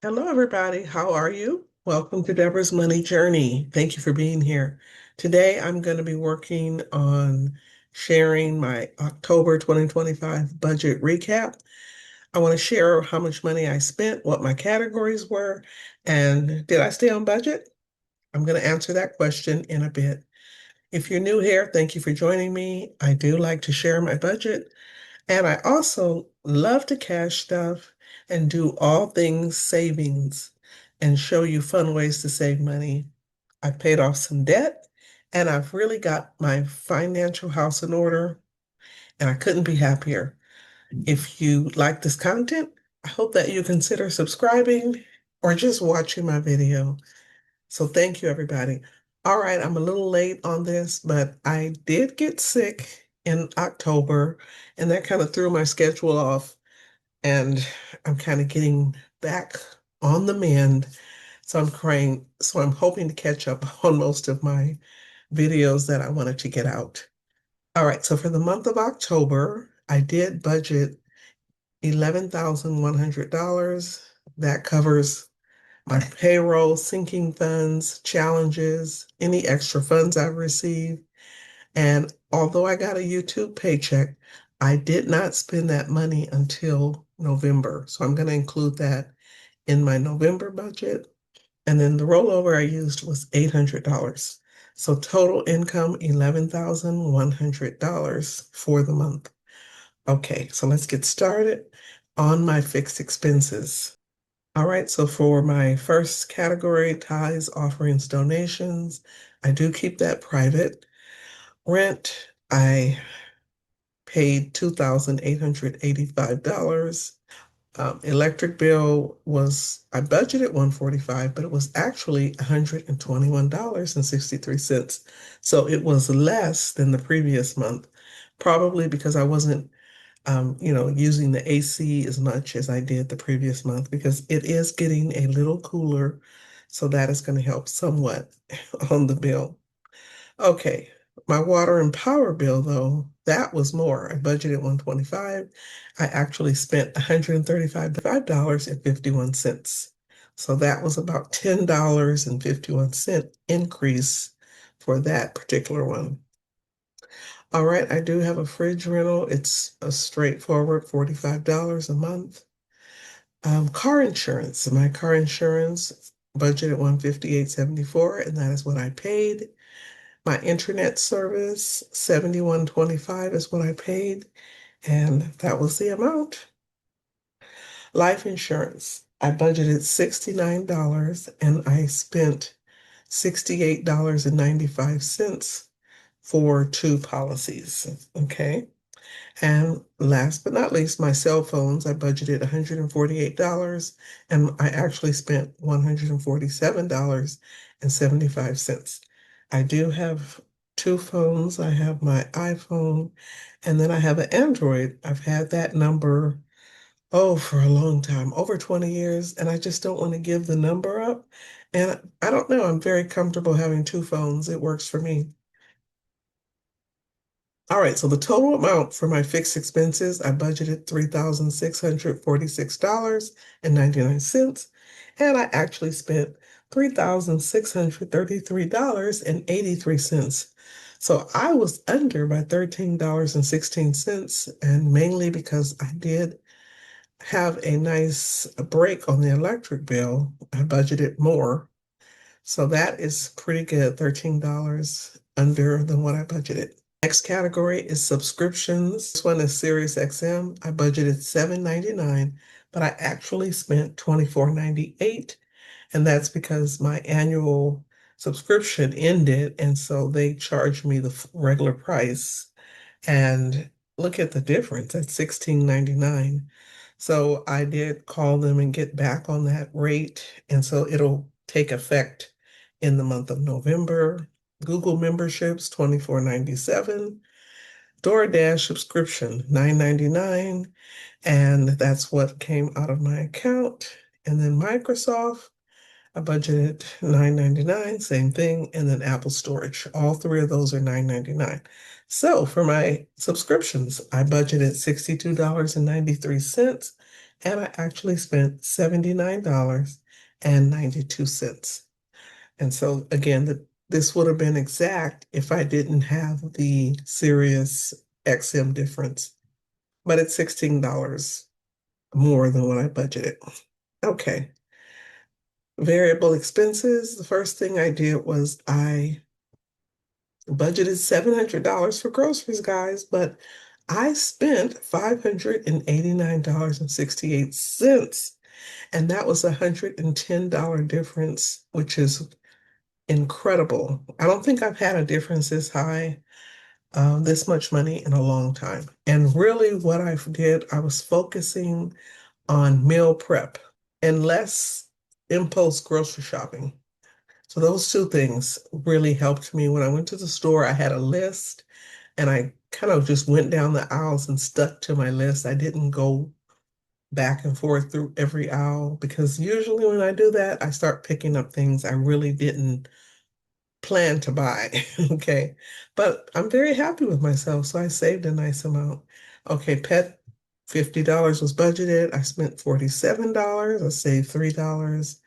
Hello, everybody. How are you? Welcome to Deborah's Money Journey. Thank you for being here. Today, I'm going to be working on sharing my October 2025 budget recap. I want to share how much money I spent, what my categories were, and did I stay on budget? I'm going to answer that question in a bit. If you're new here, thank you for joining me. I do like to share my budget. And I also love to cash stuff and do all things savings and show you fun ways to save money. I've paid off some debt and I've really got my financial house in order, and I couldn't be happier. If you like this content, I hope that you consider subscribing or just watching my video. So thank you, everybody. All right, I'm a little late on this, but I did get sick in October, and that kind of threw my schedule off. And I'm kind of getting back on the mend. So I'm crying. So I'm hoping to catch up on most of my videos that I wanted to get out. All right, so for the month of October, I did budget $11,100. That covers my payroll, sinking funds, challenges, any extra funds I've received. And although I got a YouTube paycheck, I did not spend that money until November. So I'm going to include that in my November budget. And then the rollover I used was $800. So total income, $11,100 for the month. Okay, so let's get started on my fixed expenses. All right, so for my first category, tithes, offerings, donations, I do keep that private. Rent, I paid $2,885. Electric bill was, I budgeted 145, but it was actually $121.63. So it was less than the previous month, probably because I wasn't using the AC as much as I did the previous month because it is getting a little cooler. So that is going to help somewhat on the bill. Okay, my water and power bill, though, that was more. I budgeted 125. I actually spent $135.51. So that was about $10.51 increase for that particular one. All right, I do have a fridge rental. It's a straightforward $45 a month. Car insurance. My car insurance budgeted 158.74, and that is what I paid. My internet service, 71.25 is what I paid, and that was the amount. Life insurance, I budgeted $69 and I spent $68.95 for two policies. Okay. And last but not least, my cell phones, I budgeted $148 and I actually spent $147.75. I do have two phones. I have my iPhone and then I have an Android. I've had that number, oh, for a long time, over 20 years, and I just don't want to give the number up. And I don't know, I'm very comfortable having two phones. It works for me. All right, so the total amount for my fixed expenses, I budgeted $3,646.99, and I actually spent $3,633.83. So I was under by $13.16, and mainly because I did have a nice break on the electric bill. I budgeted more. So that is pretty good, $13 under than what I budgeted. Next category is subscriptions. This one is SiriusXM. I budgeted $7.99, but I actually spent $24.98, and that's because my annual subscription ended, and so they charged me the regular price. And look at the difference at $16.99. So I did call them and get back on that rate, and so it'll take effect in the month of November. Google memberships, $24.97. DoorDash subscription, $9.99. And that's what came out of my account. And then Microsoft, I budgeted $9.99, same thing. And then Apple Storage. All three of those are $9.99. So for my subscriptions, I budgeted $62.93. and I actually spent $79.92. And so again, this would have been exact if I didn't have the Sirius XM difference, but it's $16 more than what I budgeted. Okay. Variable expenses. The first thing I did was I budgeted $700 for groceries, guys, but I spent $589.68. And that was a $110 difference, which is incredible. I don't think I've had a difference this high, this much money in a long time. And really, what I did, I was focusing on meal prep and less impulse grocery shopping. So those two things really helped me. When I went to the store, I had a list and I kind of just went down the aisles and stuck to my list. I didn't go back and forth through every aisle because usually when I do that, I start picking up things I really didn't plan to buy. Okay. But I'm very happy with myself. So I saved a nice amount. Okay, pet $50 was budgeted. I spent $47. I saved $3.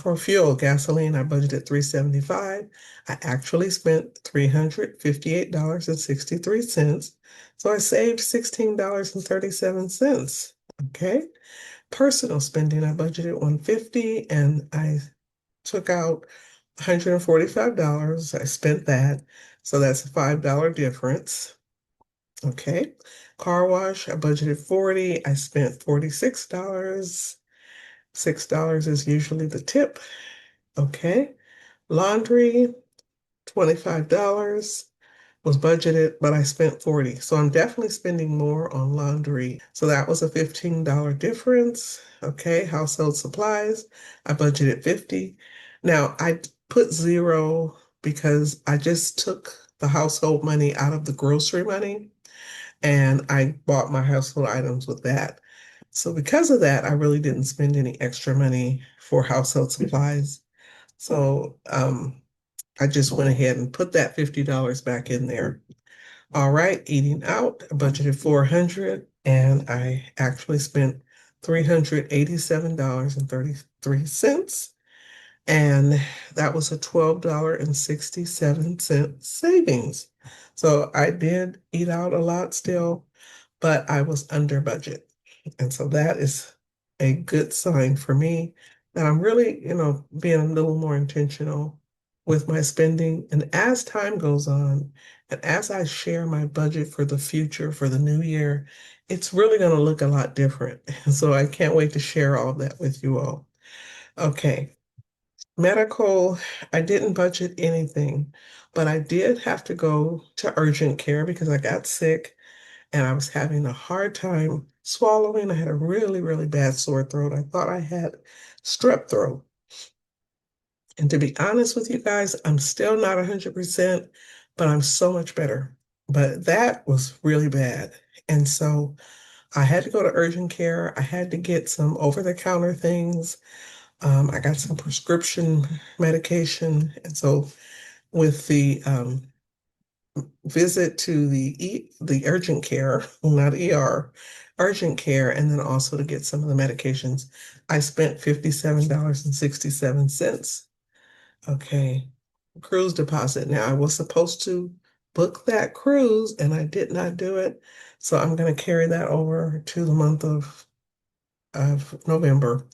For fuel, gasoline, I budgeted $3.75. I actually spent $358.63. So I saved $16.37. Okay. Personal spending, I budgeted $150 and I took out $145. I spent that. So that's a $5 difference. Okay. Car wash, I budgeted 40. I spent $46. $6 is usually the tip. Okay. Laundry, $25 was budgeted, but I spent 40. So I'm definitely spending more on laundry. So that was a $15 difference. Okay, household supplies, I budgeted 50. Now I put zero because I just took the household money out of the grocery money and I bought my household items with that. So because of that, I really didn't spend any extra money for household supplies. So I just went ahead and put that $50 back in there. All right, eating out, I budgeted 400 and I actually spent $387.33. And that was a $12.67 savings. So I did eat out a lot still, but I was under budget. And so that is a good sign for me that I'm really, being a little more intentional with my spending. And as time goes on, and as I share my budget for the future, for the new year, it's really going to look a lot different. So I can't wait to share all of that with you all. Okay. Medical, I didn't budget anything, but I did have to go to urgent care because I got sick and I was having a hard time swallowing. I had a really, really bad sore throat. I thought I had strep throat. And to be honest with you guys, I'm still not 100%, but I'm so much better. But that was really bad. And so I had to go to urgent care. I had to get some over-the-counter things. I got some prescription medication. And so with the visit to the urgent care, not ER, urgent care, and then also to get some of the medications, I spent $57.67. Okay. Cruise deposit. Now, I was supposed to book that cruise and I did not do it. So I'm going to carry that over to the month of November.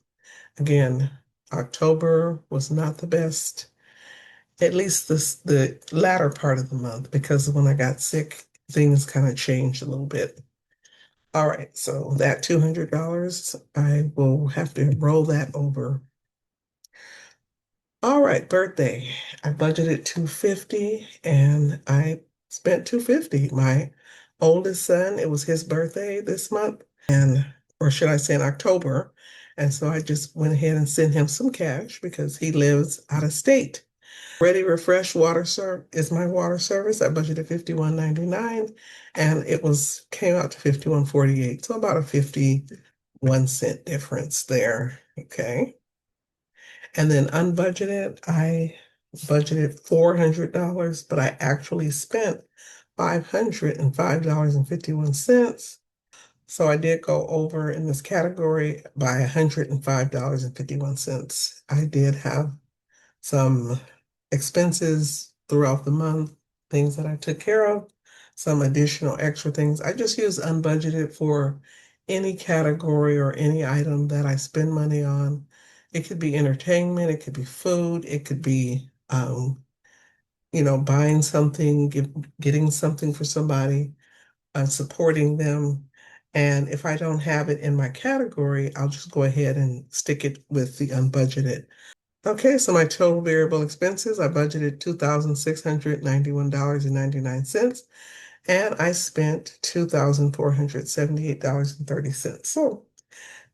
Again, October was not the best, at least the latter part of the month, because when I got sick, things kind of changed a little bit. All right, so that $200, I will have to roll that over. All right, birthday. I budgeted 250 and I spent 250. My oldest son, it was his birthday this month, and or should I say in October. And so I just went ahead and sent him some cash because he lives out of state. Ready Refresh water is my water service. I budgeted 51.99 and it came out to 51.48. So about a 51-cent difference there. Okay. And then unbudgeted, I budgeted $400, but I actually spent $505.51. So I did go over in this category by $105.51. I did have some expenses throughout the month, things that I took care of, some additional extra things. I just use unbudgeted for any category or any item that I spend money on. It could be entertainment, it could be food, it could be, buying something, getting something for somebody, supporting them. And if I don't have it in my category, I'll just go ahead and stick it with the unbudgeted. Okay, so my total variable expenses, I budgeted $2,691.99, and I spent $2,478.30. So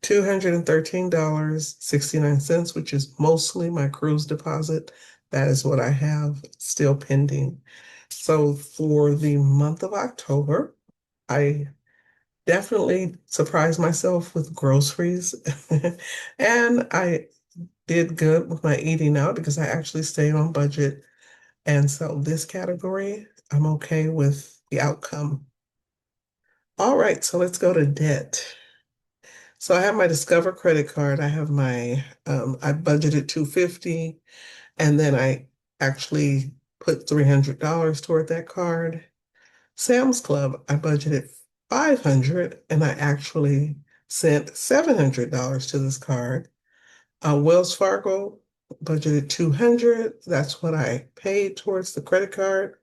$213.69, which is mostly my cruise deposit. That is what I have still pending. So for the month of October, I definitely surprised myself with groceries. And I did good with my eating out because I actually stayed on budget. And so this category, I'm okay with the outcome. All right, so let's go to debt. So I have my Discover credit card. I have I budgeted $250, and then I actually put $300 toward that card. Sam's Club, I budgeted $500, and I actually sent $700 to this card. Wells Fargo budgeted $200. That's what I paid towards the credit card.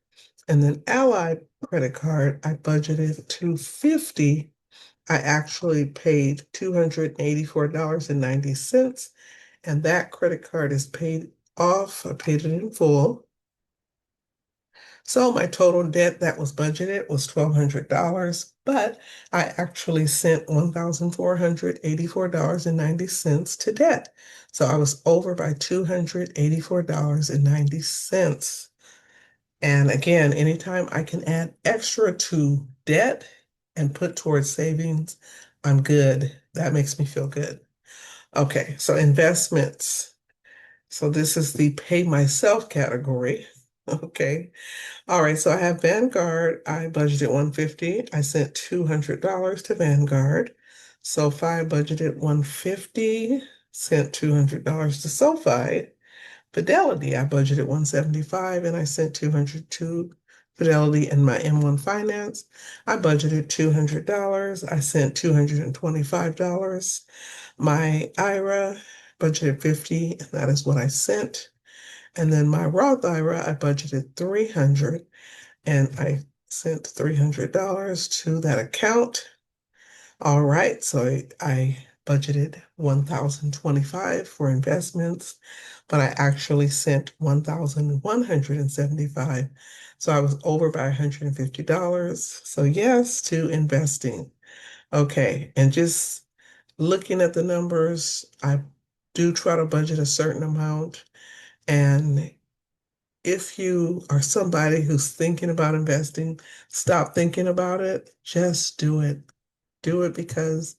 And then Ally credit card, I budgeted $250. I actually paid $284.90. And that credit card is paid off. I paid it in full. So my total debt that was budgeted was $1,200, but I actually sent $1,484.90 to debt. So I was over by $284.90. And again, anytime I can add extra to debt and put towards savings, I'm good. That makes me feel good. Okay, so investments. So this is the pay myself category. Okay. All right, so I have Vanguard. I budgeted $150. I sent $200 to Vanguard. SoFi budgeted $150, sent $200 to SoFi. Fidelity, I budgeted $175, and I sent $200 to Fidelity. And my M1 Finance, I budgeted $200. I sent $225. My IRA budgeted $50, and that is what I sent. And then my Roth IRA, I budgeted $300, and I sent $300 to that account. All right, so I budgeted $1,025 for investments, but I actually sent $1,175. So I was over by $150. So yes to investing. Okay, and just looking at the numbers, I do try to budget a certain amount. And if you are somebody who's thinking about investing, stop thinking about it. Just do it. Do it because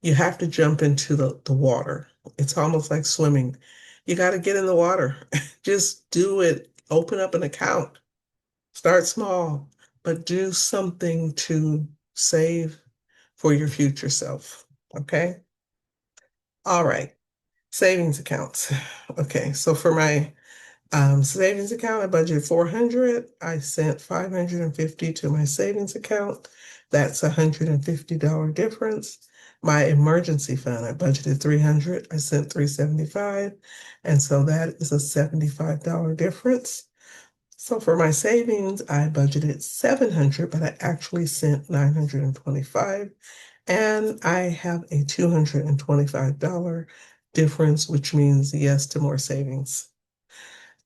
you have to jump into the water. It's almost like swimming. You got to get in the water. Just do it. Open up an account. Start small, but do something to save for your future self. Okay? All right. Savings accounts. Okay, so for my savings account, I budgeted $400. I sent $550 to my savings account. That's a $150 difference. My emergency fund, I budgeted $300. I sent $375. And so that is a $75 difference. So for my savings, I budgeted $700, but I actually sent $925. And I have a $225 difference, which means yes to more savings.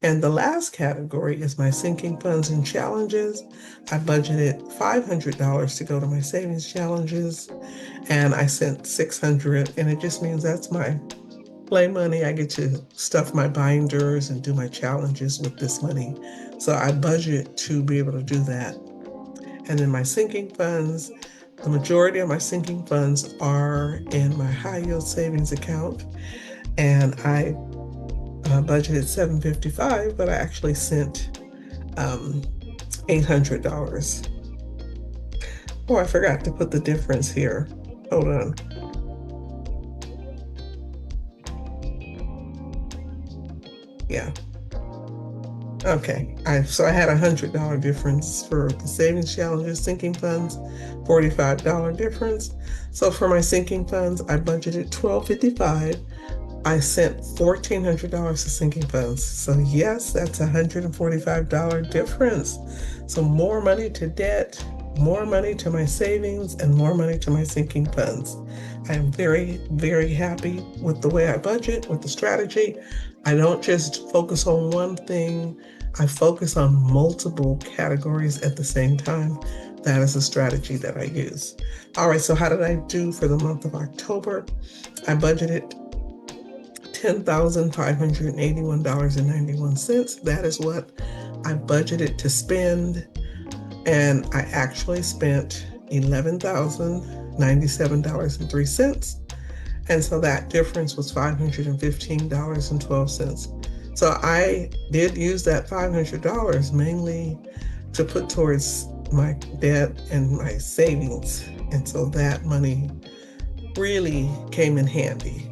And the last category is my sinking funds and challenges. I budgeted $500 to go to my savings challenges, and I sent $600, and it just means that's my play money. I get to stuff my binders and do my challenges with this money. So I budget to be able to do that. And then my sinking funds, the majority of my sinking funds are in my high yield savings account, and I budgeted $755, but I actually sent $800. Oh, I forgot to put the difference here. Hold on. Yeah. Okay. So I had $100 difference for the savings challenges sinking funds, $45 difference. So for my sinking funds, I budgeted $1,255. I sent $1,400 to sinking funds. So yes, that's a $145 difference. So more money to debt, more money to my savings, and more money to my sinking funds. I am very, very happy with the way I budget, with the strategy. I don't just focus on one thing. I focus on multiple categories at the same time. That is a strategy that I use. All right, so how did I do for the month of October? I budgeted $10,581.91. That is what I budgeted to spend, and I actually spent $11,097.03. And so that difference was $515.12. So I did use that $500 mainly to put towards my debt and my savings. And so that money really came in handy.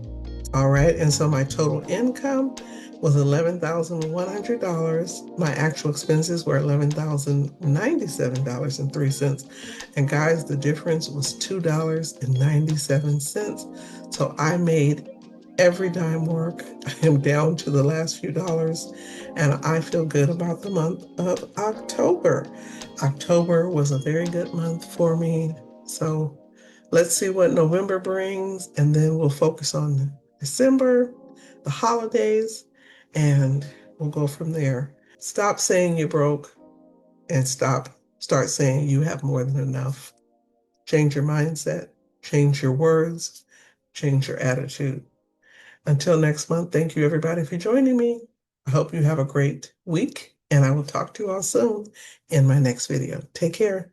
All right. And so my total income was $11,100. My actual expenses were $11,097.03. And guys, the difference was $2.97. So I made every dime work. I am down to the last few dollars, and I feel good about the month of October. October was a very good month for me. So let's see what November brings, and then we'll focus on December, the holidays, and we'll go from there. Stop saying you're broke and start saying you have more than enough. Change your mindset, change your words, change your attitude. Until next month, thank you everybody for joining me. I hope you have a great week, and I will talk to you all soon in my next video. Take care.